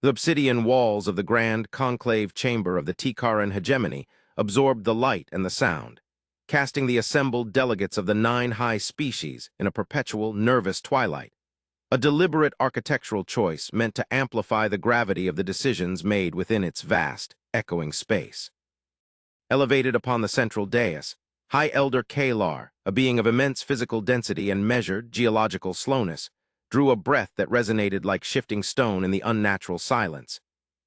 The obsidian walls of the grand conclave chamber of the Tikaran hegemony absorbed the light and the sound, casting the assembled delegates of the 9 high species in a perpetual, nervous twilight. A deliberate architectural choice meant to amplify the gravity of the decisions made within its vast, echoing space. Elevated upon the central dais, High Elder Kalar, a being of immense physical density and measured geological slowness, drew a breath that resonated like shifting stone in the unnatural silence.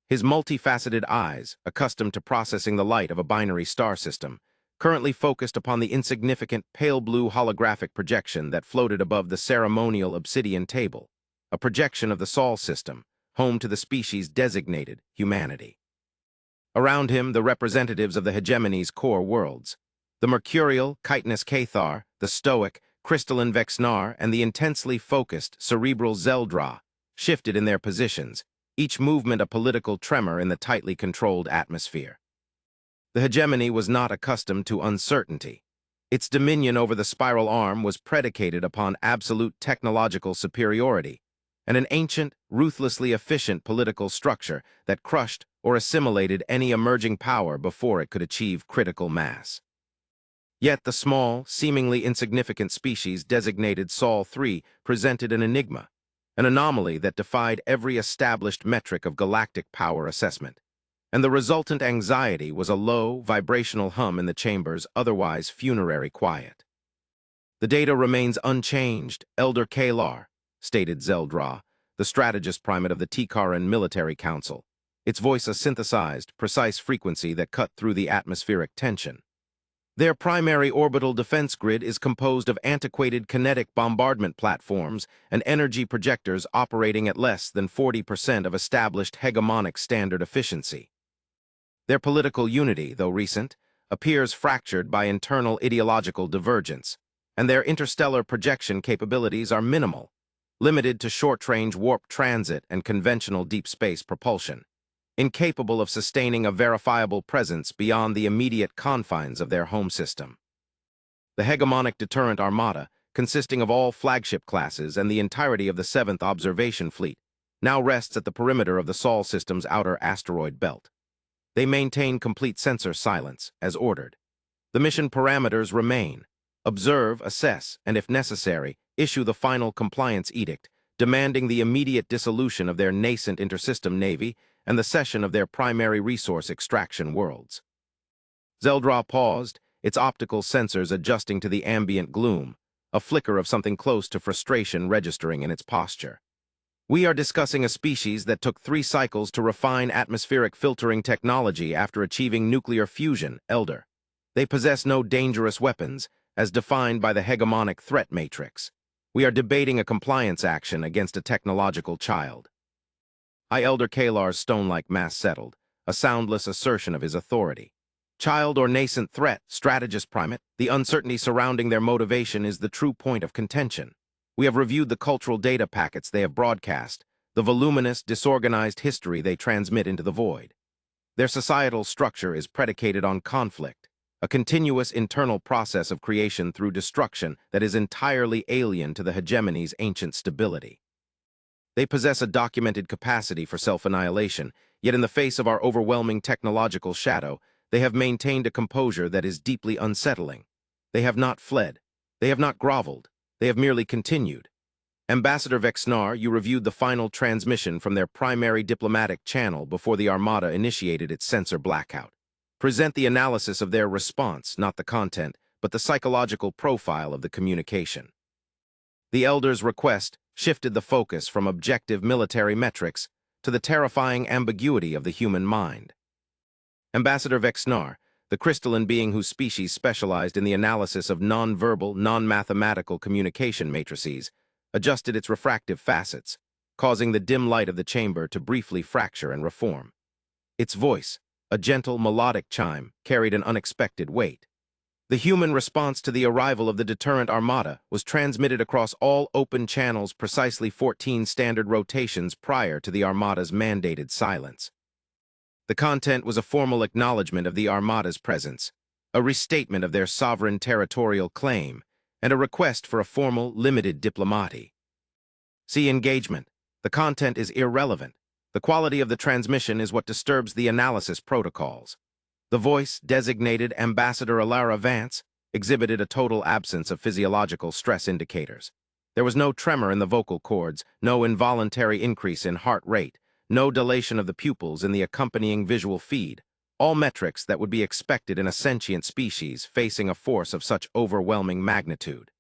His multifaceted eyes, accustomed to processing the light of a binary star system, currently focused upon the insignificant pale blue holographic projection that floated above the ceremonial obsidian table, a projection of the Sol system, home to the species designated humanity. Around him, the representatives of the hegemony's core worlds, the mercurial chitinous Cathar, the stoic, crystalline Vexnar, and the intensely focused, cerebral Zeldra, shifted in their positions, each movement a political tremor in the tightly controlled atmosphere. The hegemony was not accustomed to uncertainty. Its dominion over the spiral arm was predicated upon absolute technological superiority, and an ancient, ruthlessly efficient political structure that crushed or assimilated any emerging power before it could achieve critical mass. Yet the small, seemingly insignificant species designated Sol 3 presented an enigma, an anomaly that defied every established metric of galactic power assessment. And the resultant anxiety was a low, vibrational hum in the chamber's otherwise funerary quiet. "The data remains unchanged, Elder Kalar," stated Zeldra, the strategist primate of the Tikaran Military Council, its voice a synthesized, precise frequency that cut through the atmospheric tension. "Their primary orbital defense grid is composed of antiquated kinetic bombardment platforms and energy projectors operating at less than 40% of established hegemonic standard efficiency. Their political unity, though recent, appears fractured by internal ideological divergence, and their interstellar projection capabilities are minimal, limited to short-range warp transit and conventional deep space propulsion, incapable of sustaining a verifiable presence beyond the immediate confines of their home system. The hegemonic deterrent armada, consisting of all flagship classes and the entirety of the 7th Observation Fleet, now rests at the perimeter of the Sol system's outer asteroid belt. They maintain complete sensor silence, as ordered. The mission parameters remain: observe, assess, and if necessary, issue the final compliance edict, demanding the immediate dissolution of their nascent intersystem navy and the cession of their primary resource extraction worlds. Zeldra paused, its optical sensors adjusting to the ambient gloom, a flicker of something close to frustration registering in its posture. "We are discussing a species that took 3 cycles to refine atmospheric filtering technology after achieving nuclear fusion, Elder. They possess no dangerous weapons, as defined by the hegemonic threat matrix. We are debating a compliance action against a technological child." High Elder Kalar's stone-like mass settled, a soundless assertion of his authority. "Child or nascent threat, strategist primate, the uncertainty surrounding their motivation is the true point of contention. We have reviewed the cultural data packets they have broadcast, the voluminous, disorganized history they transmit into the void. Their societal structure is predicated on conflict, a continuous internal process of creation through destruction that is entirely alien to the hegemony's ancient stability. They possess a documented capacity for self-annihilation, yet in the face of our overwhelming technological shadow, they have maintained a composure that is deeply unsettling. They have not fled. They have not groveled. They have merely continued. Ambassador Vexnar, you reviewed the final transmission from their primary diplomatic channel before the Armada initiated its sensor blackout. Present the analysis of their response, not the content, but the psychological profile of the communication." The Elder's request shifted the focus from objective military metrics to the terrifying ambiguity of the human mind. Ambassador Vexnar, the crystalline being whose species specialized in the analysis of non-verbal, non-mathematical communication matrices, adjusted its refractive facets, causing the dim light of the chamber to briefly fracture and reform. Its voice, a gentle, melodic chime, carried an unexpected weight. The human response to the arrival of the deterrent armada was transmitted across all open channels precisely 14 standard rotations prior to the armada's mandated silence. The content was a formal acknowledgement of the Armada's presence, a restatement of their sovereign territorial claim, and a request for a formal, limited diplomati. See engagement. The content is irrelevant. The quality of the transmission is what disturbs the analysis protocols. The voice, designated Ambassador Alara Vance, exhibited a total absence of physiological stress indicators. There was no tremor in the vocal cords, no involuntary increase in heart rate, no dilation of the pupils in the accompanying visual feed, all metrics that would be expected in a sentient species facing a force of such overwhelming magnitude.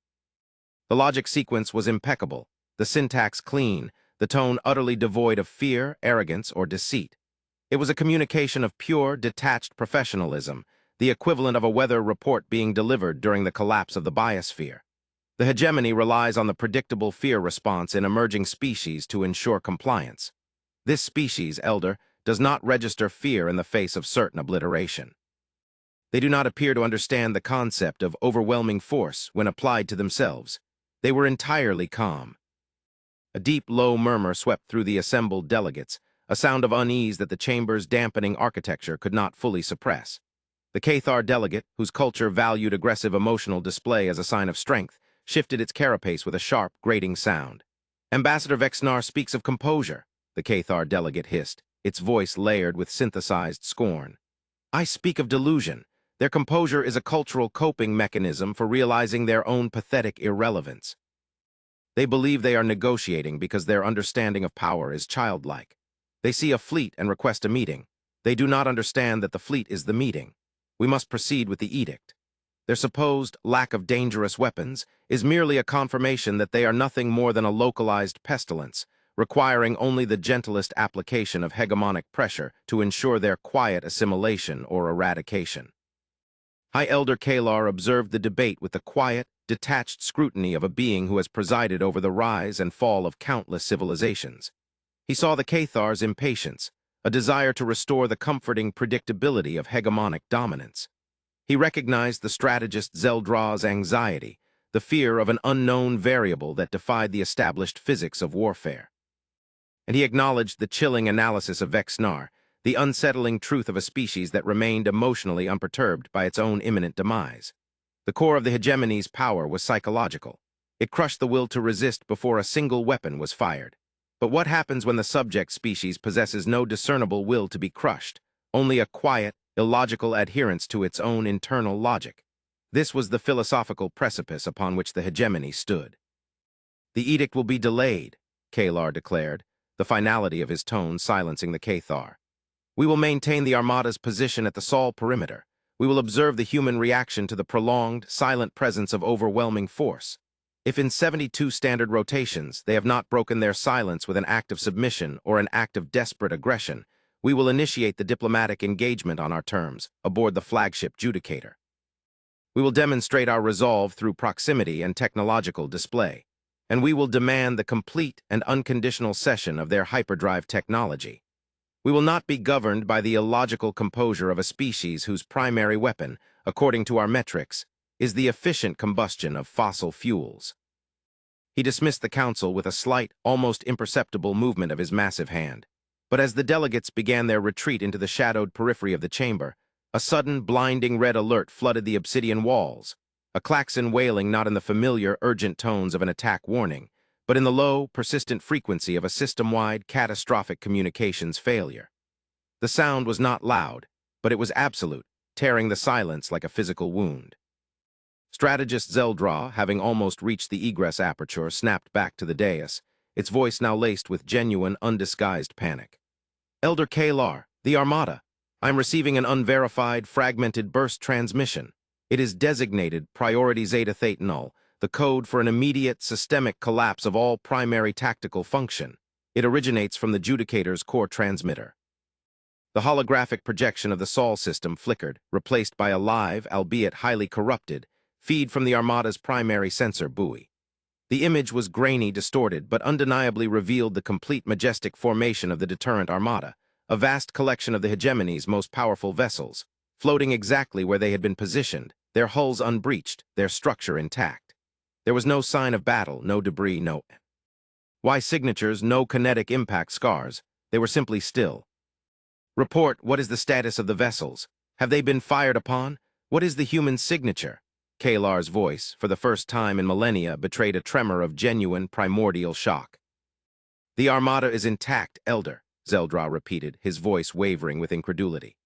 The logic sequence was impeccable, the syntax clean, the tone utterly devoid of fear, arrogance, or deceit. It was a communication of pure, detached professionalism, the equivalent of a weather report being delivered during the collapse of the biosphere. The hegemony relies on the predictable fear response in emerging species to ensure compliance. This species, Elder, does not register fear in the face of certain obliteration. They do not appear to understand the concept of overwhelming force when applied to themselves. They were entirely calm. A deep, low murmur swept through the assembled delegates, a sound of unease that the chamber's dampening architecture could not fully suppress. The Cathar delegate, whose culture valued aggressive emotional display as a sign of strength, shifted its carapace with a sharp, grating sound. Ambassador Vexnar speaks of composure, the Cathar delegate hissed, its voice layered with synthesized scorn. I speak of delusion. Their composure is a cultural coping mechanism for realizing their own pathetic irrelevance. They believe they are negotiating because their understanding of power is childlike. They see a fleet and request a meeting. They do not understand that the fleet is the meeting. We must proceed with the edict. Their supposed lack of dangerous weapons is merely a confirmation that they are nothing more than a localized pestilence, requiring only the gentlest application of hegemonic pressure to ensure their quiet assimilation or eradication. High Elder Kalar observed the debate with the quiet, detached scrutiny of a being who has presided over the rise and fall of countless civilizations. He saw the Cathar's impatience, a desire to restore the comforting predictability of hegemonic dominance. He recognized the strategist Zeldra's anxiety, the fear of an unknown variable that defied the established physics of warfare. And he acknowledged the chilling analysis of Vexnar, the unsettling truth of a species that remained emotionally unperturbed by its own imminent demise. The core of the hegemony's power was psychological. It crushed the will to resist before a single weapon was fired. But what happens when the subject species possesses no discernible will to be crushed, only a quiet, illogical adherence to its own internal logic? This was the philosophical precipice upon which the hegemony stood. The edict will be delayed, Kalar declared, the finality of his tone silencing the Cathar. We will maintain the Armada's position at the Sol perimeter. We will observe the human reaction to the prolonged, silent presence of overwhelming force. If in 72 standard rotations they have not broken their silence with an act of submission or an act of desperate aggression, we will initiate the diplomatic engagement on our terms, aboard the flagship Judicator. We will demonstrate our resolve through proximity and technological display, and we will demand the complete and unconditional cession of their hyperdrive technology. We will not be governed by the illogical composure of a species whose primary weapon, according to our metrics, is the efficient combustion of fossil fuels. He dismissed the council with a slight, almost imperceptible movement of his massive hand. But as the delegates began their retreat into the shadowed periphery of the chamber, a sudden, blinding red alert flooded the obsidian walls, a klaxon wailing not in the familiar, urgent tones of an attack warning, but in the low, persistent frequency of a system-wide, catastrophic communications failure. The sound was not loud, but it was absolute, tearing the silence like a physical wound. Strategist Zeldra, having almost reached the egress aperture, snapped back to the dais, its voice now laced with genuine, undisguised panic. Elder Kalar, the Armada. I'm receiving an unverified, fragmented burst transmission. It is designated Priority Zeta Theta Null, the code for an immediate, systemic collapse of all primary tactical function. It originates from the Judicator's core transmitter. The holographic projection of the Sol system flickered, replaced by a live, albeit highly corrupted, feed from the Armada's primary sensor buoy. The image was grainy, distorted, but undeniably revealed the complete majestic formation of the deterrent Armada, a vast collection of the hegemony's most powerful vessels, floating exactly where they had been positioned, their hulls unbreached, their structure intact. There was no sign of battle, no debris, no Y signatures, no kinetic impact scars. They were simply still. Report, what is the status of the vessels? Have they been fired upon? What is the human signature? Kalar's voice, for the first time in millennia, betrayed a tremor of genuine, primordial shock. The Armada is intact, Elder, Zeldra repeated, his voice wavering with incredulity.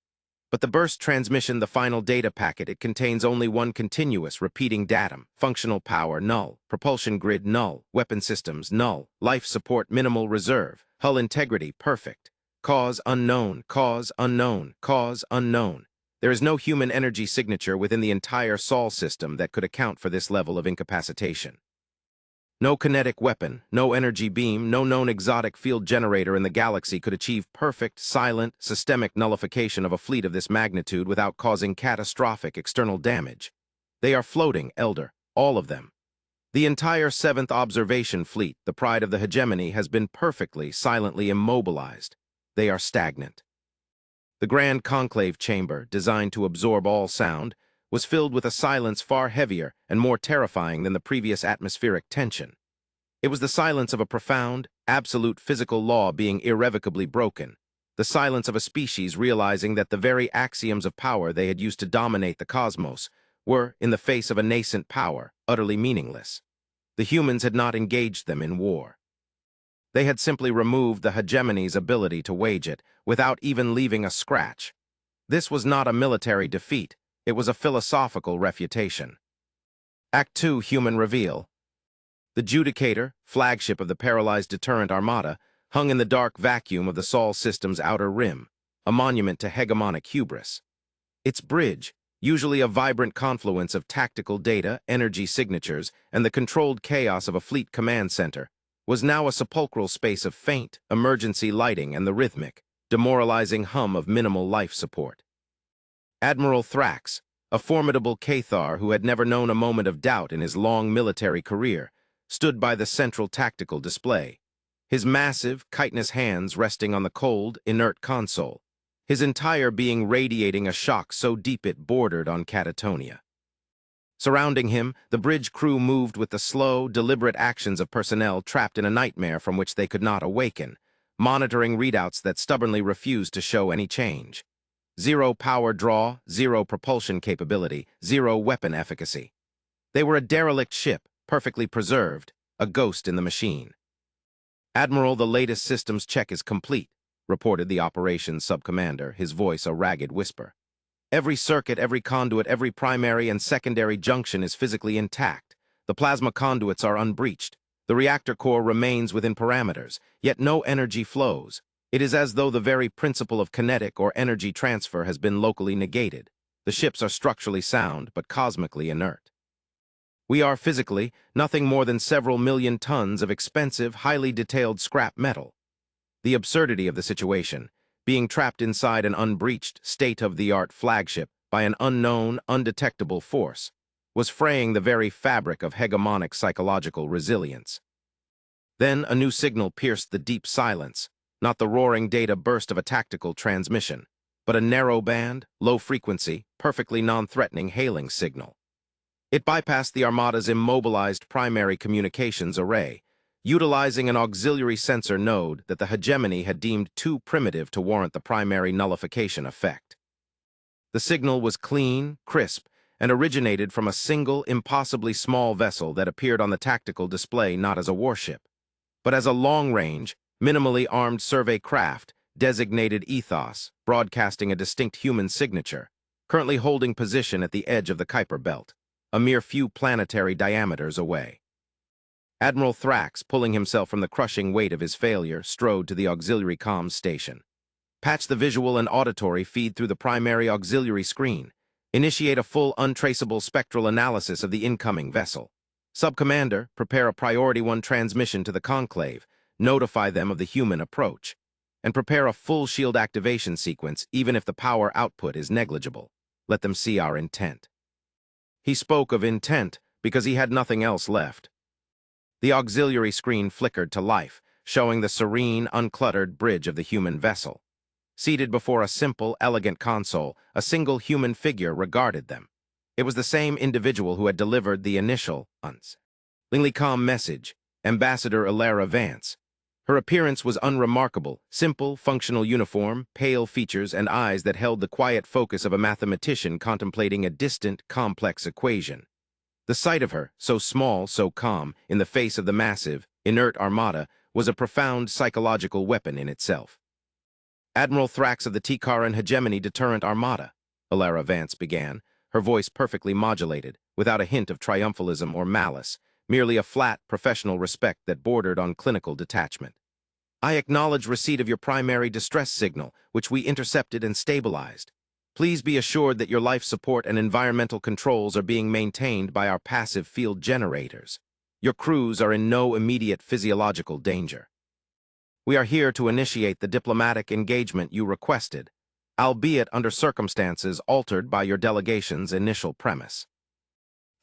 But the burst transmission, the final data packet, it contains only one continuous, repeating datum. Functional power, null. Propulsion grid, null. Weapon systems, null. Life support, minimal reserve. Hull integrity, perfect. Cause unknown, cause unknown, cause unknown. There is no human energy signature within the entire Sol system that could account for this level of incapacitation. No kinetic weapon, no energy beam, no known exotic field generator in the galaxy could achieve perfect, silent, systemic nullification of a fleet of this magnitude without causing catastrophic external damage. They are floating, Elder, all of them. The entire 7th Observation Fleet, the pride of the hegemony, has been perfectly, silently immobilized. They are stagnant. The Grand Conclave Chamber, designed to absorb all sound, was filled with a silence far heavier and more terrifying than the previous atmospheric tension. It was the silence of a profound, absolute physical law being irrevocably broken, the silence of a species realizing that the very axioms of power they had used to dominate the cosmos were, in the face of a nascent power, utterly meaningless. The humans had not engaged them in war. They had simply removed the hegemony's ability to wage it, without even leaving a scratch. This was not a military defeat. It was a philosophical refutation. Act 2, Human Reveal. The Judicator, flagship of the paralyzed deterrent armada, hung in the dark vacuum of the Sol system's outer rim, a monument to hegemonic hubris. Its bridge, usually a vibrant confluence of tactical data, energy signatures, and the controlled chaos of a fleet command center, was now a sepulchral space of faint, emergency lighting and the rhythmic, demoralizing hum of minimal life support. Admiral Thrax, a formidable Cathar who had never known a moment of doubt in his long military career, stood by the central tactical display, his massive, chitinous hands resting on the cold, inert console, his entire being radiating a shock so deep it bordered on catatonia. Surrounding him, the bridge crew moved with the slow, deliberate actions of personnel trapped in a nightmare from which they could not awaken, monitoring readouts that stubbornly refused to show any change. 0 power draw, 0 propulsion capability, 0 weapon efficacy. They were a derelict ship, perfectly preserved, a ghost in the machine. Admiral, the latest systems check is complete, reported the operations subcommander, his voice a ragged whisper. Every circuit, every conduit, every primary and secondary junction is physically intact. The plasma conduits are unbreached. The reactor core remains within parameters, yet no energy flows. It is as though the very principle of kinetic or energy transfer has been locally negated. The ships are structurally sound, but cosmically inert. We are physically nothing more than several million tons of expensive, highly detailed scrap metal. The absurdity of the situation, being trapped inside an unbreached, state-of-the-art flagship by an unknown, undetectable force, was fraying the very fabric of hegemonic psychological resilience. Then a new signal pierced the deep silence, not the roaring data burst of a tactical transmission, but a narrow-band, low-frequency, perfectly non-threatening hailing signal. It bypassed the Armada's immobilized primary communications array, utilizing an auxiliary sensor node that the hegemony had deemed too primitive to warrant the primary nullification effect. The signal was clean, crisp, and originated from a single, impossibly small vessel that appeared on the tactical display not as a warship, but as a long-range, minimally armed survey craft designated Ethos, broadcasting a distinct human signature, currently holding position at the edge of the Kuiper Belt, a mere few planetary diameters away. Admiral Thrax, pulling himself from the crushing weight of his failure, strode to the auxiliary comms station. Patch the visual and auditory feed through the primary auxiliary screen. Initiate a full, untraceable spectral analysis of the incoming vessel. Subcommander, prepare a Priority 1 transmission to the Conclave. Notify them of the human approach. And prepare a full shield activation sequence, even if the power output is negligible. Let them see our intent. He spoke of intent because he had nothing else left. The auxiliary screen flickered to life, showing the serene, uncluttered bridge of the human vessel. Seated before a simple, elegant console, a single human figure regarded them. It was the same individual who had delivered the initial, unseemingly calm message, Ambassador Ilara Vance. Her appearance was unremarkable, simple, functional uniform, pale features, and eyes that held the quiet focus of a mathematician contemplating a distant, complex equation. The sight of her, so small, so calm, in the face of the massive, inert armada, was a profound psychological weapon in itself. Admiral Thrax of the Tikaran Hegemony Deterrent Armada, Alara Vance began, her voice perfectly modulated, without a hint of triumphalism or malice, merely a flat, professional respect that bordered on clinical detachment. I acknowledge receipt of your primary distress signal, which we intercepted and stabilized. Please be assured that your life support and environmental controls are being maintained by our passive field generators. Your crews are in no immediate physiological danger. We are here to initiate the diplomatic engagement you requested, albeit under circumstances altered by your delegation's initial premise.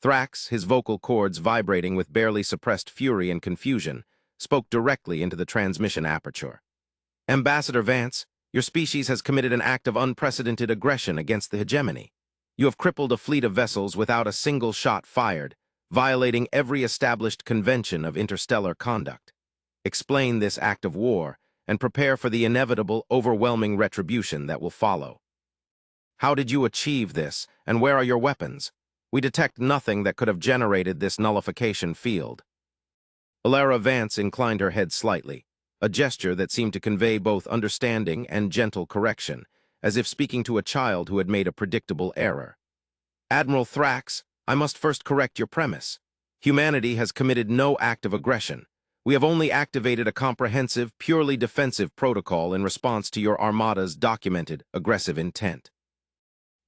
Thrax, his vocal cords vibrating with barely suppressed fury and confusion, spoke directly into the transmission aperture. Ambassador Vance, your species has committed an act of unprecedented aggression against the hegemony. You have crippled a fleet of vessels without a single shot fired, violating every established convention of interstellar conduct. Explain this act of war, and prepare for the inevitable, overwhelming retribution that will follow. How did you achieve this, and where are your weapons? We detect nothing that could have generated this nullification field. Alara Vance inclined her head slightly, a gesture that seemed to convey both understanding and gentle correction, as if speaking to a child who had made a predictable error. Admiral Thrax, I must first correct your premise. Humanity has committed no act of aggression. We have only activated a comprehensive, purely defensive protocol in response to your Armada's documented aggressive intent.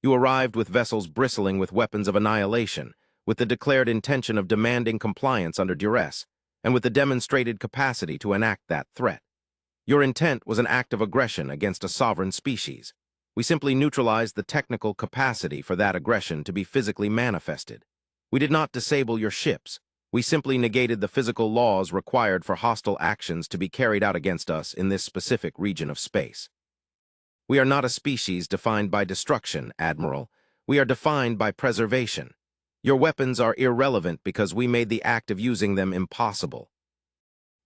You arrived with vessels bristling with weapons of annihilation, with the declared intention of demanding compliance under duress, and with the demonstrated capacity to enact that threat. Your intent was an act of aggression against a sovereign species. We simply neutralized the technical capacity for that aggression to be physically manifested. We did not disable your ships. We simply negated the physical laws required for hostile actions to be carried out against us in this specific region of space. We are not a species defined by destruction, Admiral. We are defined by preservation. Your weapons are irrelevant because we made the act of using them impossible.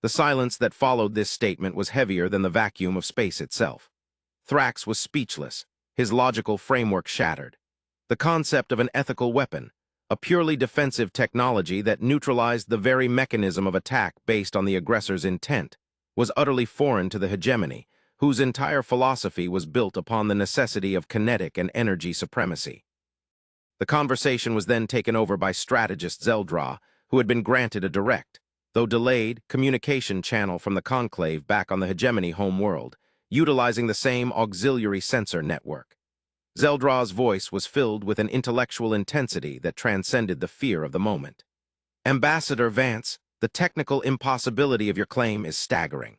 The silence that followed this statement was heavier than the vacuum of space itself. Thrax was speechless, his logical framework shattered. The concept of an ethical weapon, a purely defensive technology that neutralized the very mechanism of attack based on the aggressor's intent, was utterly foreign to the hegemony, whose entire philosophy was built upon the necessity of kinetic and energy supremacy. The conversation was then taken over by strategist Zeldra, who had been granted a direct, though delayed, communication channel from the Conclave back on the hegemony home world, utilizing the same auxiliary sensor network. Zeldra's voice was filled with an intellectual intensity that transcended the fear of the moment. Ambassador Vance, the technical impossibility of your claim is staggering.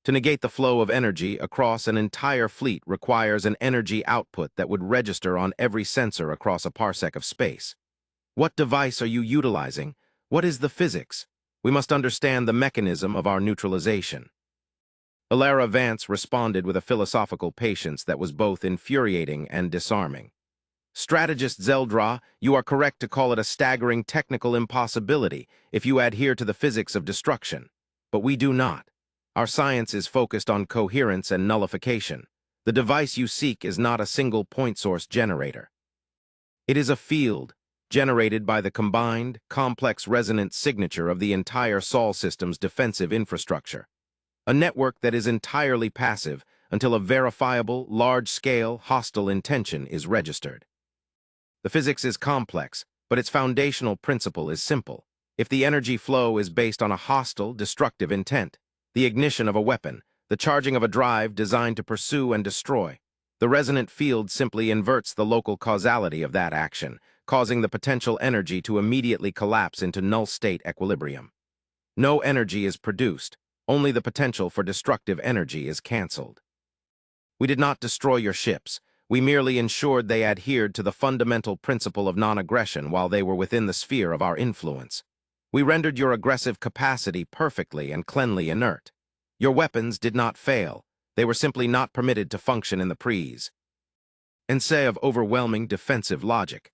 To negate the flow of energy across an entire fleet requires an energy output that would register on every sensor across a parsec of space. What device are you utilizing? What is the physics? We must understand the mechanism of our neutralization. Alara Vance responded with a philosophical patience that was both infuriating and disarming. Strategist Zeldra, you are correct to call it a staggering technical impossibility if you adhere to the physics of destruction. But we do not. Our science is focused on coherence and nullification. The device you seek is not a single point source generator. It is a field, generated by the combined, complex resonance signature of the entire Sol system's defensive infrastructure. A network that is entirely passive until a verifiable, large-scale, hostile intention is registered. The physics is complex, but its foundational principle is simple. If the energy flow is based on a hostile, destructive intent, the ignition of a weapon, the charging of a drive designed to pursue and destroy, the resonant field simply inverts the local causality of that action, causing the potential energy to immediately collapse into null-state equilibrium. No energy is produced. Only the potential for destructive energy is cancelled. We did not destroy your ships. We merely ensured they adhered to the fundamental principle of non-aggression while they were within the sphere of our influence. We rendered your aggressive capacity perfectly and cleanly inert. Your weapons did not fail. They were simply not permitted to function in the prees. Essay of overwhelming defensive logic.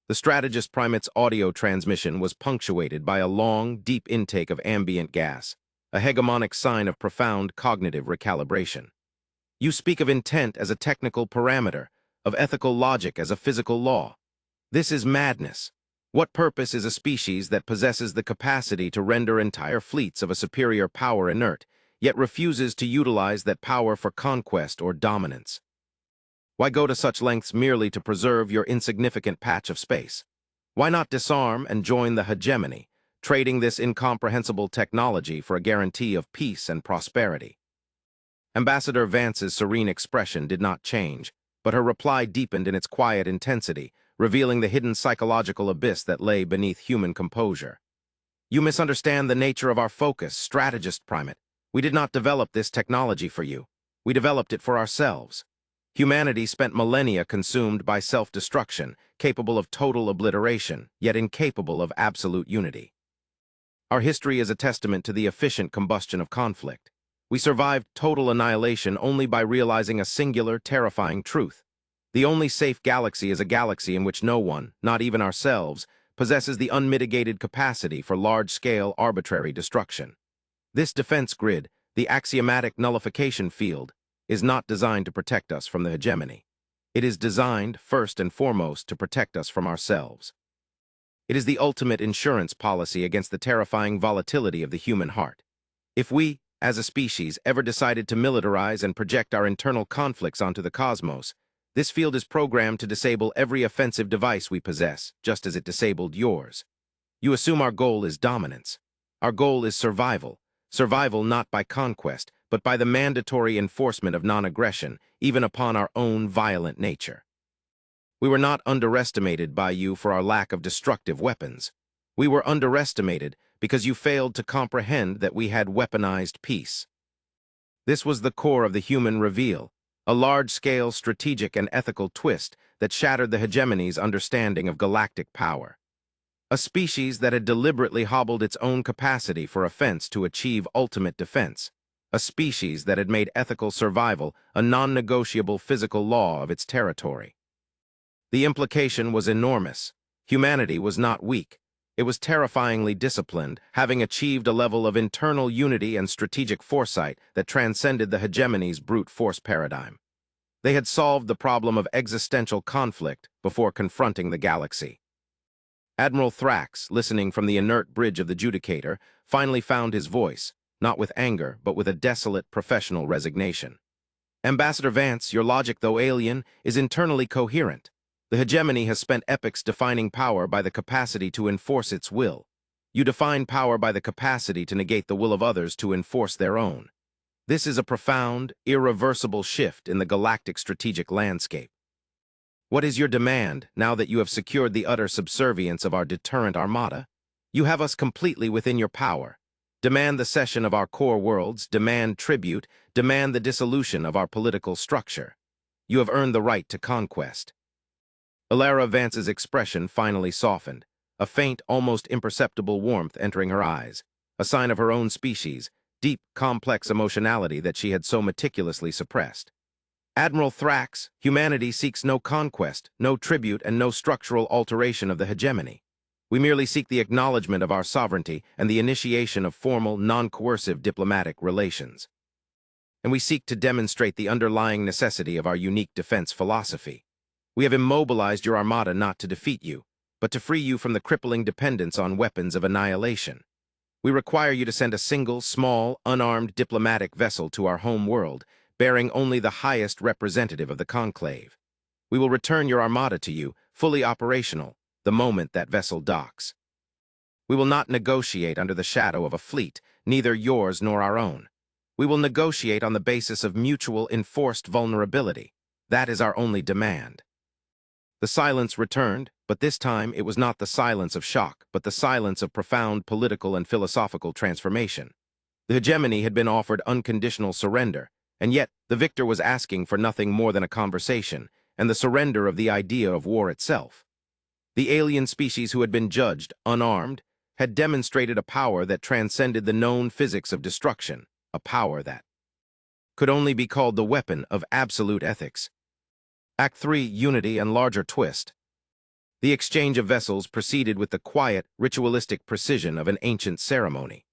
The strategist primate's audio transmission was punctuated by a long, deep intake of ambient gas, a hegemonic sign of profound cognitive recalibration. You speak of intent as a technical parameter, of ethical logic as a physical law. This is madness. What purpose is a species that possesses the capacity to render entire fleets of a superior power inert, yet refuses to utilize that power for conquest or dominance. Why go to such lengths merely to preserve your insignificant patch of space? Why not disarm and join the hegemony, trading this incomprehensible technology for a guarantee of peace and prosperity? Ambassador Vance's serene expression did not change, but her reply deepened in its quiet intensity, revealing the hidden psychological abyss that lay beneath human composure. You misunderstand the nature of our focus, strategist primate. We did not develop this technology for you. We developed it for ourselves. Humanity spent millennia consumed by self-destruction, capable of total obliteration, yet incapable of absolute unity. Our history is a testament to the efficient combustion of conflict. We survived total annihilation only by realizing a singular, terrifying truth. The only safe galaxy is a galaxy in which no one, not even ourselves, possesses the unmitigated capacity for large-scale, arbitrary destruction. This defense grid, the axiomatic nullification field, is not designed to protect us from the hegemony. It is designed, first and foremost, to protect us from ourselves. It is the ultimate insurance policy against the terrifying volatility of the human heart. If we, as a species, ever decided to militarize and project our internal conflicts onto the cosmos, this field is programmed to disable every offensive device we possess, just as it disabled yours. You assume our goal is dominance. Our goal is survival. Survival not by conquest, but by the mandatory enforcement of non-aggression, even upon our own violent nature. We were not underestimated by you for our lack of destructive weapons. We were underestimated because you failed to comprehend that we had weaponized peace. This was the core of the human reveal, a large-scale strategic and ethical twist that shattered the hegemony's understanding of galactic power. A species that had deliberately hobbled its own capacity for offense to achieve ultimate defense. A species that had made ethical survival a non-negotiable physical law of its territory. The implication was enormous. Humanity was not weak. It was terrifyingly disciplined, having achieved a level of internal unity and strategic foresight that transcended the hegemony's brute force paradigm. They had solved the problem of existential conflict before confronting the galaxy. Admiral Thrax, listening from the inert bridge of the Judicator, finally found his voice, not with anger, but with a desolate professional resignation. Ambassador Vance, your logic, though alien, is internally coherent. The hegemony has spent epochs defining power by the capacity to enforce its will. You define power by the capacity to negate the will of others to enforce their own. This is a profound, irreversible shift in the galactic strategic landscape. What is your demand, now that you have secured the utter subservience of our deterrent armada? You have us completely within your power. Demand the cession of our core worlds, demand tribute, demand the dissolution of our political structure. You have earned the right to conquest. Alara Vance's expression finally softened, a faint, almost imperceptible warmth entering her eyes, a sign of her own species, deep, complex emotionality that she had so meticulously suppressed. Admiral Thrax, humanity seeks no conquest, no tribute, and no structural alteration of the hegemony. We merely seek the acknowledgement of our sovereignty and the initiation of formal, non-coercive diplomatic relations. And we seek to demonstrate the underlying necessity of our unique defense philosophy. We have immobilized your armada not to defeat you, but to free you from the crippling dependence on weapons of annihilation. We require you to send a single, small, unarmed diplomatic vessel to our home world, bearing only the highest representative of the conclave. We will return your armada to you, fully operational, the moment that vessel docks. We will not negotiate under the shadow of a fleet, neither yours nor our own. We will negotiate on the basis of mutual enforced vulnerability. That is our only demand. The silence returned, but this time it was not the silence of shock, but the silence of profound political and philosophical transformation. The hegemony had been offered unconditional surrender, and yet the victor was asking for nothing more than a conversation, and the surrender of the idea of war itself. The alien species who had been judged unarmed had demonstrated a power that transcended the known physics of destruction, a power that could only be called the weapon of absolute ethics. Act 3, Unity and Larger Twist. The exchange of vessels proceeded with the quiet, ritualistic precision of an ancient ceremony.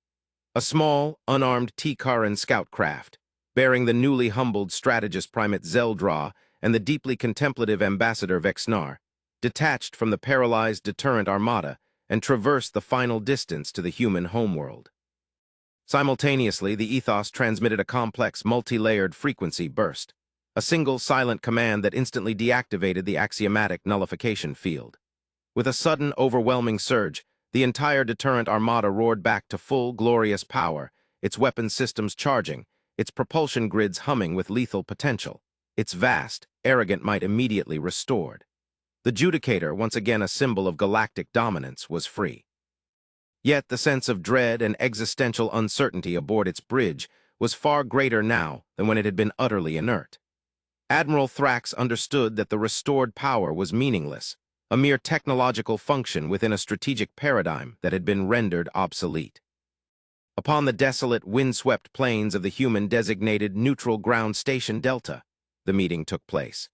A small, unarmed T-Karan scout craft, bearing the newly humbled strategist primate Zeldra and the deeply contemplative ambassador Vexnar, detached from the paralyzed deterrent armada and traversed the final distance to the human homeworld. Simultaneously, the ethos transmitted a complex, multi-layered frequency burst, a single silent command that instantly deactivated the axiomatic nullification field. With a sudden, overwhelming surge, the entire deterrent armada roared back to full, glorious power, its weapons systems charging, its propulsion grids humming with lethal potential, its vast, arrogant might immediately restored. The Judicator, once again a symbol of galactic dominance, was free. Yet the sense of dread and existential uncertainty aboard its bridge was far greater now than when it had been utterly inert. Admiral Thrax understood that the restored power was meaningless, a mere technological function within a strategic paradigm that had been rendered obsolete. Upon the desolate, windswept plains of the human-designated Neutral Ground Station Delta, the meeting took place.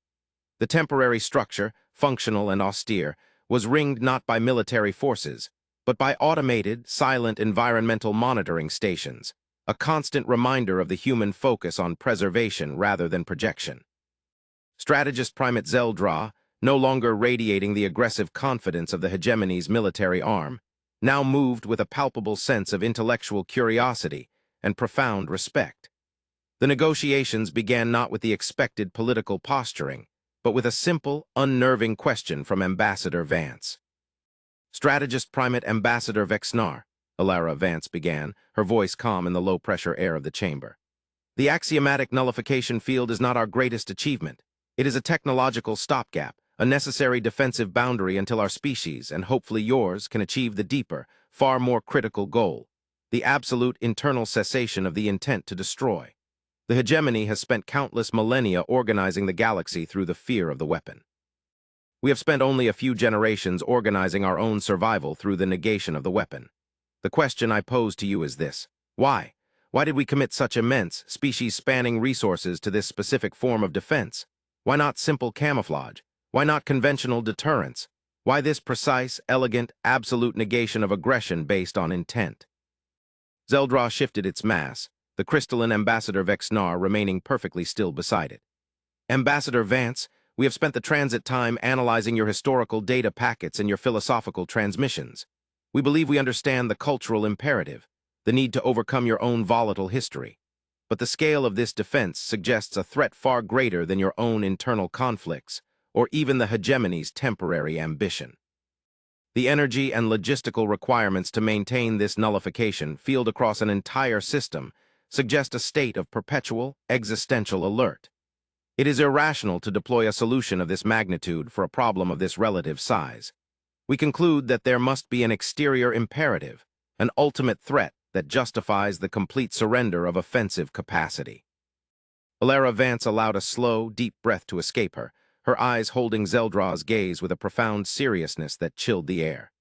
The temporary structure, functional and austere, was ringed not by military forces, but by automated, silent environmental monitoring stations, a constant reminder of the human focus on preservation rather than projection. Strategist Primate Zeldra, no longer radiating the aggressive confidence of the hegemony's military arm, now moved with a palpable sense of intellectual curiosity and profound respect. The negotiations began not with the expected political posturing, but with a simple, unnerving question from Ambassador Vance. Strategist Primate Ambassador Vexnar, Alara Vance began, her voice calm in the low-pressure air of the chamber. The axiomatic nullification field is not our greatest achievement. It is a technological stopgap, a necessary defensive boundary until our species, and hopefully yours, can achieve the deeper, far more critical goal, the absolute internal cessation of the intent to destroy. The hegemony has spent countless millennia organizing the galaxy through the fear of the weapon. We have spent only a few generations organizing our own survival through the negation of the weapon. The question I pose to you is this: why? Why did we commit such immense, species-spanning resources to this specific form of defense? Why not simple camouflage? Why not conventional deterrence? Why this precise, elegant, absolute negation of aggression based on intent? Zeldra shifted its mass, the crystalline Ambassador Vexnar remaining perfectly still beside it. Ambassador Vance, we have spent the transit time analyzing your historical data packets and your philosophical transmissions. We believe we understand the cultural imperative, the need to overcome your own volatile history. But the scale of this defense suggests a threat far greater than your own internal conflicts, or even the hegemony's temporary ambition. The energy and logistical requirements to maintain this nullification field across an entire system suggest a state of perpetual, existential alert. It is irrational to deploy a solution of this magnitude for a problem of this relative size. We conclude that there must be an exterior imperative, an ultimate threat that justifies the complete surrender of offensive capacity. Alara Vance allowed a slow, deep breath to escape her, her eyes holding Zeldra's gaze with a profound seriousness that chilled the air.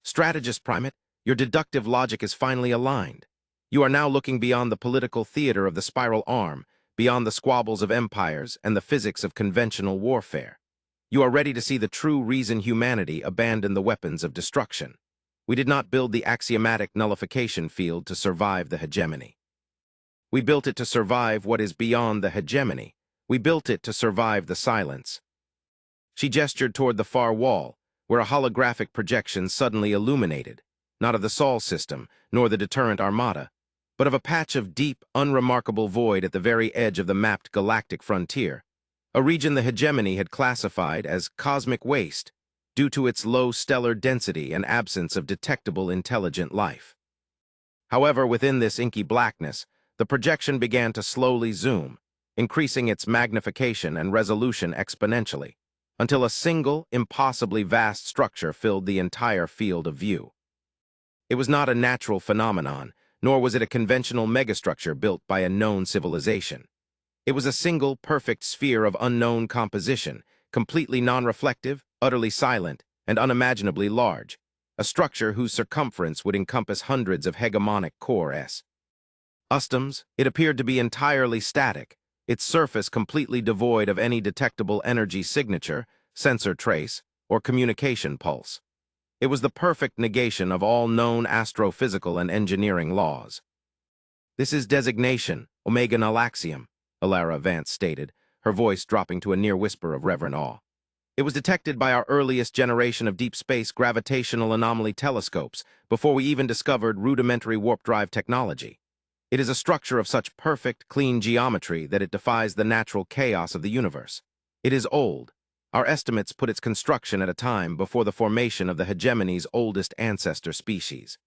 Strategist Primate, your deductive logic is finally aligned. You are now looking beyond the political theater of the spiral arm, beyond the squabbles of empires and the physics of conventional warfare. You are ready to see the true reason humanity abandoned the weapons of destruction. We did not build the axiomatic nullification field to survive the hegemony. We built it to survive what is beyond the hegemony. We built it to survive the silence. She gestured toward the far wall, where a holographic projection suddenly illuminated, not of the Sol system, nor the deterrent armada, but of a patch of deep, unremarkable void at the very edge of the mapped galactic frontier, a region the hegemony had classified as cosmic waste due to its low stellar density and absence of detectable intelligent life. However, within this inky blackness, the projection began to slowly zoom, increasing its magnification and resolution exponentially, until a single, impossibly vast structure filled the entire field of view. It was not a natural phenomenon, nor was it a conventional megastructure built by a known civilization. It was a single, perfect sphere of unknown composition, completely non-reflective, utterly silent, and unimaginably large, a structure whose circumference would encompass hundreds of hegemonic core Ustoms. It appeared to be entirely static, its surface completely devoid of any detectable energy signature, sensor trace, or communication pulse. It was the perfect negation of all known astrophysical and engineering laws. This is designation, Omega Null Axiom, Alara Vance stated, her voice dropping to a near whisper of reverent awe. It was detected by our earliest generation of deep space gravitational anomaly telescopes before we even discovered rudimentary warp drive technology. It is a structure of such perfect, clean geometry that it defies the natural chaos of the universe. It is old. Our estimates put its construction at a time before the formation of the hegemony's oldest ancestor species.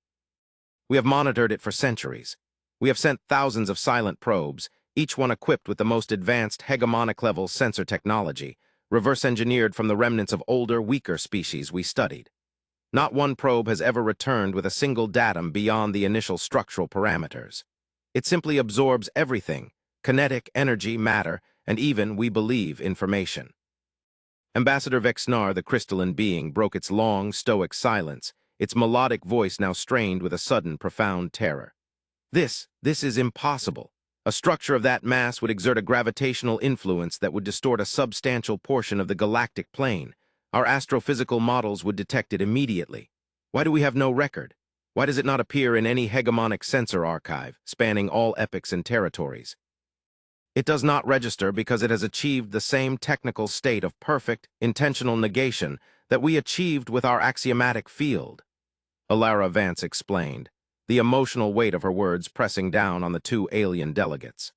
We have monitored it for centuries. We have sent thousands of silent probes, each one equipped with the most advanced hegemonic-level sensor technology, reverse-engineered from the remnants of older, weaker species we studied. Not one probe has ever returned with a single datum beyond the initial structural parameters. It simply absorbs everything: kinetic, energy, matter, and even, we believe, information. Ambassador Vexnar, the crystalline being, broke its long, stoic silence, its melodic voice now strained with a sudden, profound terror. This is impossible. A structure of that mass would exert a gravitational influence that would distort a substantial portion of the galactic plane. Our astrophysical models would detect it immediately. Why do we have no record? Why does it not appear in any hegemonic sensor archive, spanning all epochs and territories? It does not register because it has achieved the same technical state of perfect, intentional negation that we achieved with our axiomatic field. Alara Vance explained, the emotional weight of her words pressing down on the two alien delegates.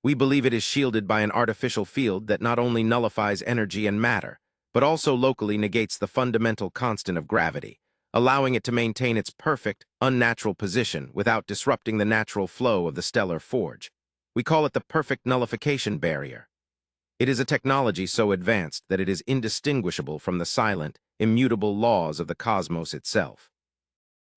We believe it is shielded by an artificial field that not only nullifies energy and matter, but also locally negates the fundamental constant of gravity, allowing it to maintain its perfect, unnatural position without disrupting the natural flow of the stellar forge. We call it the perfect nullification barrier. It is a technology so advanced that it is indistinguishable from the silent, immutable laws of the cosmos itself.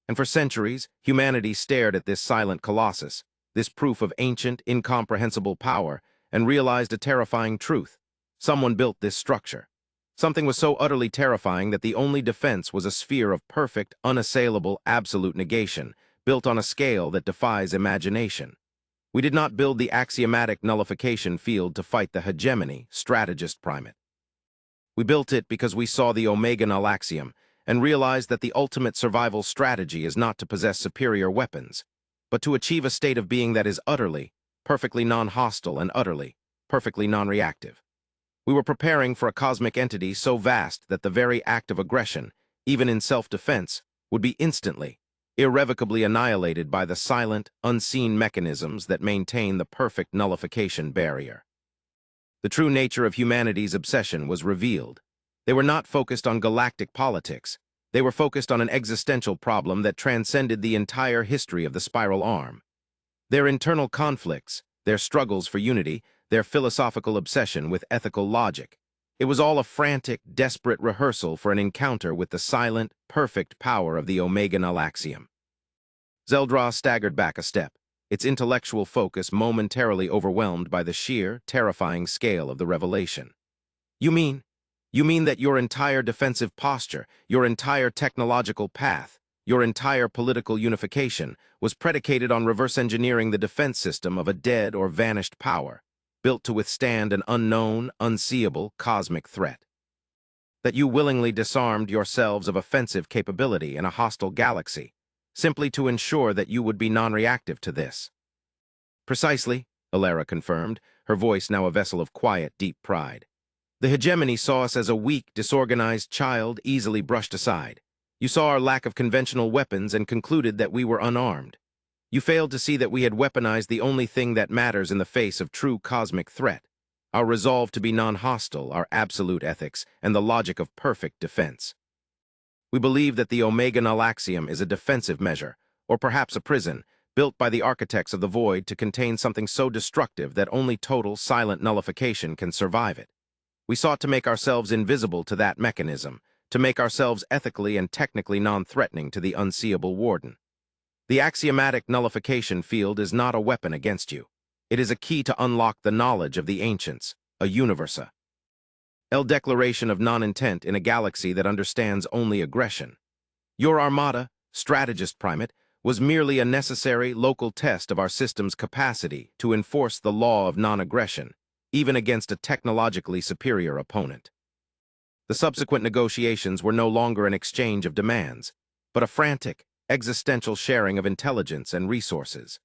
And for centuries, humanity stared at this silent colossus, this proof of ancient, incomprehensible power, and realized a terrifying truth. Someone built this structure. Something was so utterly terrifying that the only defense was a sphere of perfect, unassailable, absolute negation, built on a scale that defies imagination. We did not build the axiomatic nullification field to fight the hegemony, strategist primate. We built it because we saw the omega null axiom and realized that the ultimate survival strategy is not to possess superior weapons, but to achieve a state of being that is utterly, perfectly non-hostile and utterly, perfectly non-reactive. We were preparing for a cosmic entity so vast that the very act of aggression, even in self-defense, would be instantly, irrevocably annihilated by the silent, unseen mechanisms that maintain the perfect nullification barrier. The true nature of humanity's obsession was revealed. They were not focused on galactic politics. They were focused on an existential problem that transcended the entire history of the spiral arm. Their internal conflicts, their struggles for unity, their philosophical obsession with ethical logic. It was all a frantic, desperate rehearsal for an encounter with the silent, perfect power of the omega null axiom. Zeldra staggered back a step, its intellectual focus momentarily overwhelmed by the sheer, terrifying scale of the revelation. You mean that your entire defensive posture, your entire technological path, your entire political unification was predicated on reverse engineering the defense system of a dead or vanished power, built to withstand an unknown, unseeable cosmic threat. That you willingly disarmed yourselves of offensive capability in a hostile galaxy, simply to ensure that you would be non-reactive to this. Precisely, Alara confirmed, her voice now a vessel of quiet, deep pride. The hegemony saw us as a weak, disorganized child easily brushed aside. You saw our lack of conventional weapons and concluded that we were unarmed. You failed to see that we had weaponized the only thing that matters in the face of true cosmic threat, our resolve to be non-hostile, our absolute ethics, and the logic of perfect defense. We believe that the omega null axiom is a defensive measure, or perhaps a prison, built by the architects of the void to contain something so destructive that only total, silent nullification can survive it. We sought to make ourselves invisible to that mechanism, to make ourselves ethically and technically non-threatening to the unseeable warden. The axiomatic nullification field is not a weapon against you. It is a key to unlock the knowledge of the ancients, a universa. A declaration of non-intent in a galaxy that understands only aggression. Your armada, strategist primate, was merely a necessary local test of our system's capacity to enforce the law of non-aggression, even against a technologically superior opponent. The subsequent negotiations were no longer an exchange of demands, but a frantic, existential sharing of intelligence and resources.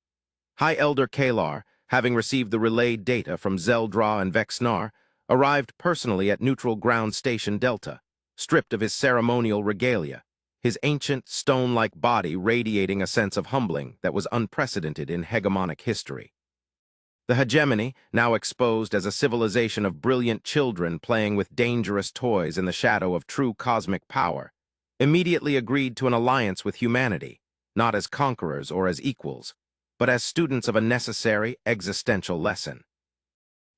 High Elder Kalar, having received the relayed data from Zeldra and Vexnar, arrived personally at Neutral Ground Station Delta, stripped of his ceremonial regalia, his ancient, stone-like body radiating a sense of humbling that was unprecedented in hegemonic history. The hegemony, now exposed as a civilization of brilliant children playing with dangerous toys in the shadow of true cosmic power, immediately agreed to an alliance with humanity, not as conquerors or as equals, but as students of a necessary existential lesson.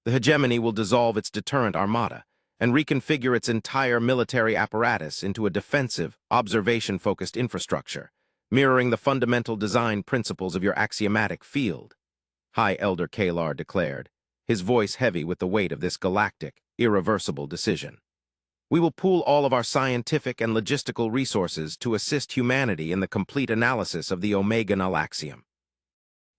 The hegemony will dissolve its deterrent armada and reconfigure its entire military apparatus into a defensive, observation-focused infrastructure, mirroring the fundamental design principles of your axiomatic field, High Elder Kalar declared, his voice heavy with the weight of this galactic, irreversible decision. We will pool all of our scientific and logistical resources to assist humanity in the complete analysis of the Omega Null axiom.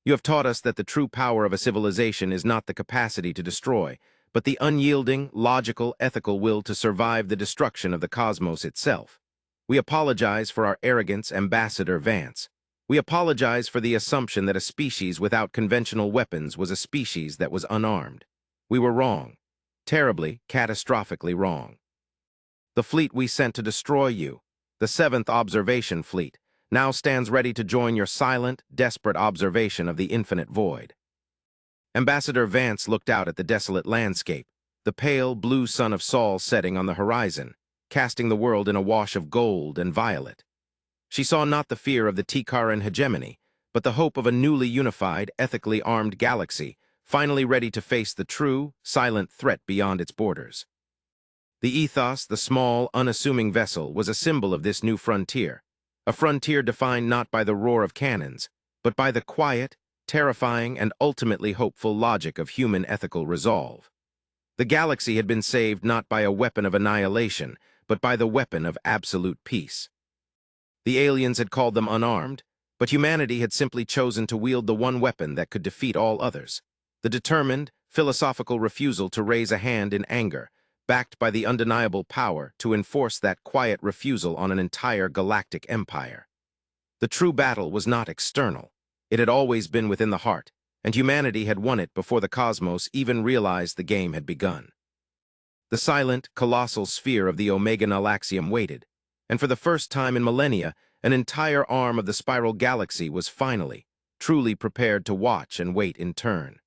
You have taught us that the true power of a civilization is not the capacity to destroy, but the unyielding, logical, ethical will to survive the destruction of the cosmos itself. We apologize for our arrogance, Ambassador Vance. We apologize for the assumption that a species without conventional weapons was a species that was unarmed. We were wrong. Terribly, catastrophically wrong. The fleet we sent to destroy you, the 7th Observation Fleet, now stands ready to join your silent, desperate observation of the infinite void. Ambassador Vance looked out at the desolate landscape, the pale blue sun of Sol setting on the horizon, casting the world in a wash of gold and violet. She saw not the fear of the Tikaran hegemony, but the hope of a newly unified, ethically armed galaxy, finally ready to face the true, silent threat beyond its borders. The ethos, the small, unassuming vessel, was a symbol of this new frontier, a frontier defined not by the roar of cannons, but by the quiet, terrifying, and ultimately hopeful logic of human ethical resolve. The galaxy had been saved not by a weapon of annihilation, but by the weapon of absolute peace. The aliens had called them unarmed, but humanity had simply chosen to wield the one weapon that could defeat all others, the determined, philosophical refusal to raise a hand in anger, backed by the undeniable power to enforce that quiet refusal on an entire galactic empire. The true battle was not external. It had always been within the heart, and humanity had won it before the cosmos even realized the game had begun. The silent, colossal sphere of the Omega Null axiom waited, and for the first time in millennia, an entire arm of the spiral galaxy was finally, truly prepared to watch and wait in turn.